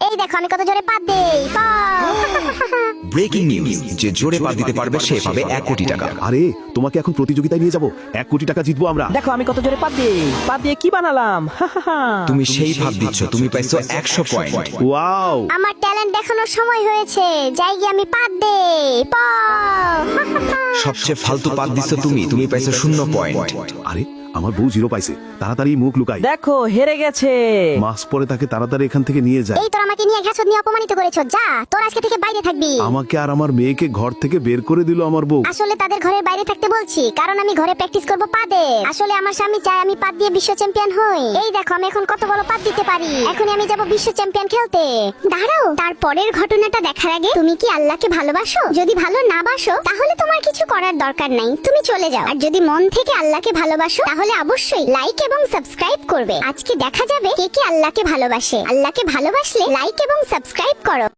এই দেখো আমি কত জোরে পাত দেই। ব্রেকিং নিউজ, যে জোরে পা দিতে পারবে সে পাবে 1 কোটি টাকা। আরে তোমাকে এখন প্রতিযোগিতায় নিয়ে যাব, 1 কোটি টাকা জিতবো আমরা। দেখো আমি কত জোরে পাত দিয়ে কি বানালাম। তুমি সেই ভাব দিচ্ছ, তুমি পাইছো 100 পয়েন্ট। ওয়াও, আমার ট্যালেন্ট দেখানোর সময় হয়েছে, যাই গিয়ে আমি পাত দেই। সবচেয়ে ফালতু পাত দিচ্ছ তুমি পাইছো 0 পয়েন্ট। আরে আমার বউ 0 পাইছে, তাড়াতাড়ি মুখ লুকাই। দেখো হেরে গেছে। মাস্ক পরে তাকে তাড়াতাড়ি এখান থেকে নিয়ে যায়। এই তোর আমাকে নিয়ে ঘাসত নিয়ে অপমানিত করেছো, যা তোর আজকে থেকে বাইরে থাকবি। আমাকে আর আমার মেয়েকে ঘর থেকে বের করে দিল আমার বউ। আসলে তাদের ঘরের বাইরে থাকতে বলছি, কারণ আমি ঘরে প্র্যাকটিস করব পাদের। আসলে আমার স্বামী চায় আমি পাদ দিয়ে বিশ্ব চ্যাম্পিয়ন হই। এই দেখো আমি এখন কত বড় পাদ দিতে পারি। এখনই আমি যাব বিশ্ব চ্যাম্পিয়ন খেলতে। দাঁড়াও, তারপরের ঘটনাটা দেখার আগে তুমি কি আল্লাহকে ভালোবাসো? যদি ভালো না বাসো তাহলে তোমার কিছু করার দরকার নাই, তুমি চলে যাও। আর যদি মন থেকে আল্লাহকে ভালোবাসো তাহলে অবশ্যই লাইক এবং সাবস্ক্রাইব করবে। আজকে দেখা যাবে কে কে আল্লাহকে ভালোবাসে। আল্লাহকে ভালোবাসলে লাইক এবং সাবস্ক্রাইব করো।